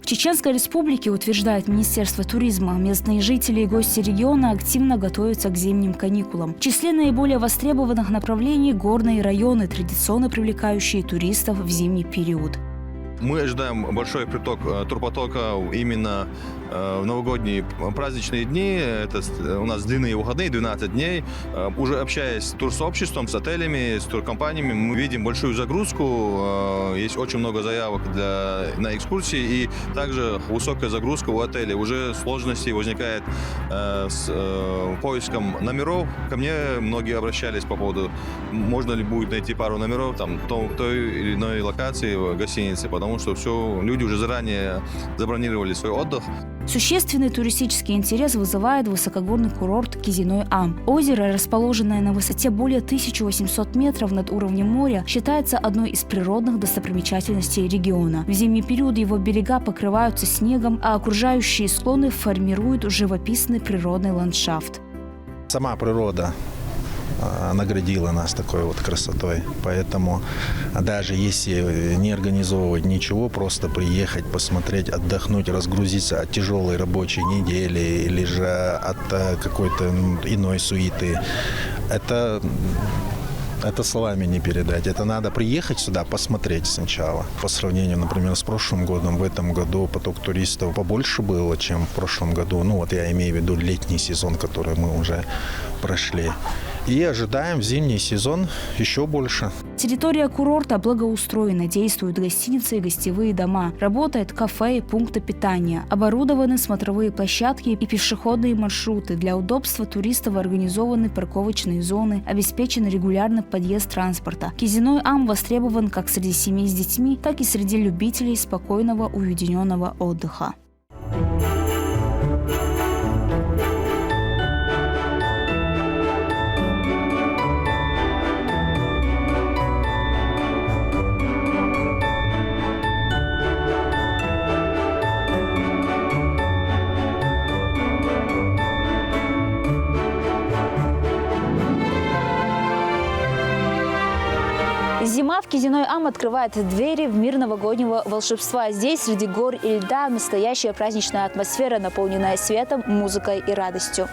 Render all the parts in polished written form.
В Чеченской Республике, утверждает Министерство туризма, местные жители и гости региона активно готовятся к зимним каникулам. В числе наиболее востребованных направлений – горные районы, традиционно привлекающие туристов в зимний период. Мы ожидаем большой приток турпотока именно в новогодние праздничные дни. Это у нас длинные выходные, 12 дней. Уже общаясь с турсообществом, с отелями, с туркомпаниями, мы видим большую загрузку. Есть очень много заявок на экскурсии и также высокая загрузка у отелей. Уже сложности возникает с поиском номеров. Ко мне многие обращались по поводу, можно ли будет найти пару номеров там, той или иной локации в гостинице, потому что люди уже заранее забронировали свой отдых. Существенный туристический интерес вызывает высокогорный курорт Кизиной-Ам. Озеро, расположенное на высоте более 1800 метров над уровнем моря, считается одной из природных достопримечательностей региона. В зимний период его берега покрываются снегом, а окружающие склоны формируют живописный природный ландшафт. Сама природа наградила нас такой вот красотой. Поэтому даже если не организовывать ничего, просто приехать, посмотреть, отдохнуть, разгрузиться от тяжелой рабочей недели или же от какой-то иной суеты, это словами не передать. Это надо приехать сюда, посмотреть сначала. По сравнению, например, с прошлым годом, в этом году поток туристов побольше было, чем в прошлом году. Ну вот я имею в виду летний сезон, который мы уже прошли. И ожидаем в зимний сезон еще больше. Территория курорта благоустроена, действуют гостиницы и гостевые дома. Работает кафе и пункты питания. Оборудованы смотровые площадки и пешеходные маршруты. Для удобства туристов организованы парковочные зоны, обеспечен регулярный подъезд транспорта. Кизиной-Ам востребован как среди семей с детьми, так и среди любителей спокойного, уединенного отдыха. Зима в Кизиной-Ам открывает двери в мир новогоднего волшебства. Здесь, среди гор и льда, настоящая праздничная атмосфера, наполненная светом, музыкой и радостью.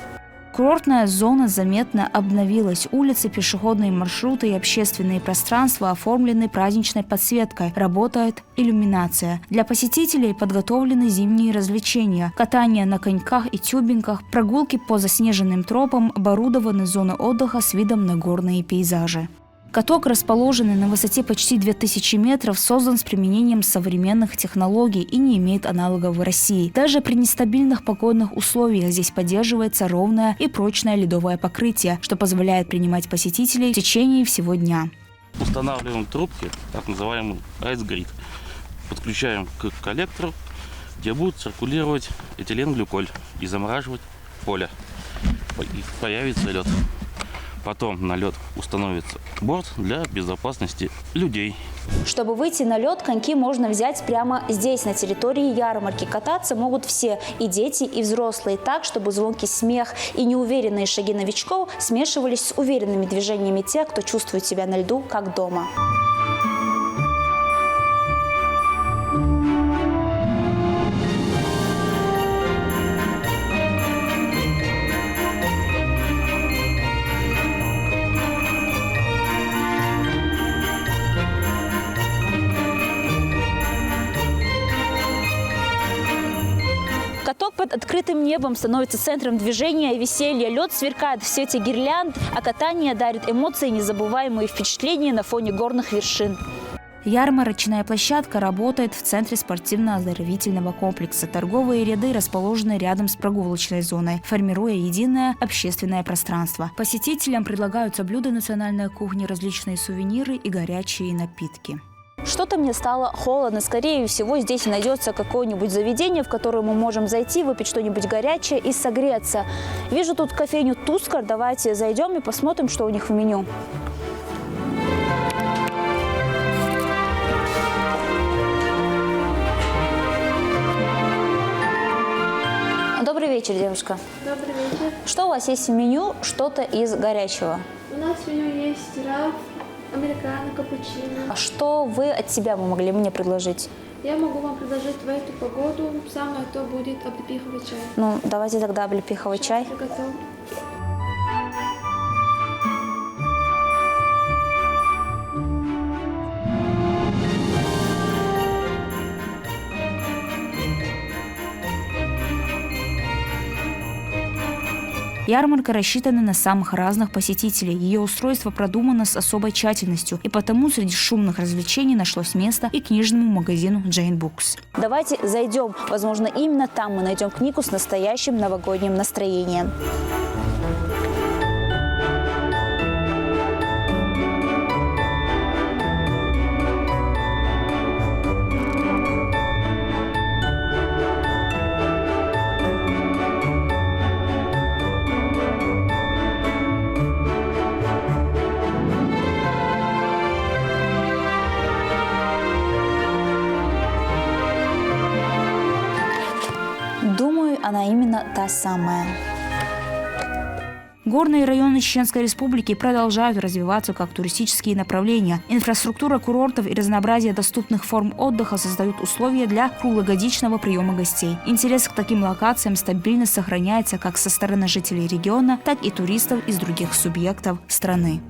Курортная зона заметно обновилась. Улицы, пешеходные маршруты и общественные пространства оформлены праздничной подсветкой. Работает иллюминация. Для посетителей подготовлены зимние развлечения. Катание на коньках и тюбинках, прогулки по заснеженным тропам, оборудованы зоны отдыха с видом на горные пейзажи. Каток, расположенный на высоте почти 2000 метров, создан с применением современных технологий и не имеет аналогов в России. Даже при нестабильных погодных условиях здесь поддерживается ровное и прочное ледовое покрытие, что позволяет принимать посетителей в течение всего дня. Устанавливаем трубки, так называемый айсгрид. Подключаем к коллектору, где будет циркулировать этиленглюколь и замораживать поле. И появится лед. Потом на лед установится борт для безопасности людей. Чтобы выйти на лед, коньки можно взять прямо здесь, на территории ярмарки. Кататься могут все, и дети, и взрослые, так, чтобы звонкий смех и неуверенные шаги новичков смешивались с уверенными движениями тех, кто чувствует себя на льду, как дома. Каток под открытым небом становится центром движения и веселья. Лед сверкает в свете гирлянд, а катание дарит эмоции и незабываемые впечатления на фоне горных вершин. Ярмарочная площадка работает в центре спортивно-оздоровительного комплекса. Торговые ряды расположены рядом с прогулочной зоной, формируя единое общественное пространство. Посетителям предлагаются блюда национальной кухни, различные сувениры и горячие напитки. Что-то мне стало холодно. Скорее всего, здесь найдется какое-нибудь заведение, в которое мы можем зайти, выпить что-нибудь горячее и согреться. Вижу тут кофейню «Тускар». Давайте зайдем и посмотрим, что у них в меню. вечер, девушка. Добрый вечер. Что у вас есть в меню, что-то из горячего? У нас в меню есть раф, американо, капучино. А что вы от себя бы могли мне предложить? Я могу вам предложить в эту погоду, самое то будет облепиховый чай. Ну, давайте тогда облепиховый чай. Уже готов. Ярмарка рассчитана на самых разных посетителей. Ее устройство продумано с особой тщательностью, и потому среди шумных развлечений нашлось место и книжному магазину Jane Books. Давайте зайдем. Возможно, именно там мы найдем книгу с настоящим новогодним настроением. Думаю, она именно та самая. Горные районы Чеченской Республики продолжают развиваться как туристические направления. Инфраструктура курортов и разнообразие доступных форм отдыха создают условия для круглогодичного приема гостей. Интерес к таким локациям стабильно сохраняется как со стороны жителей региона, так и туристов из других субъектов страны.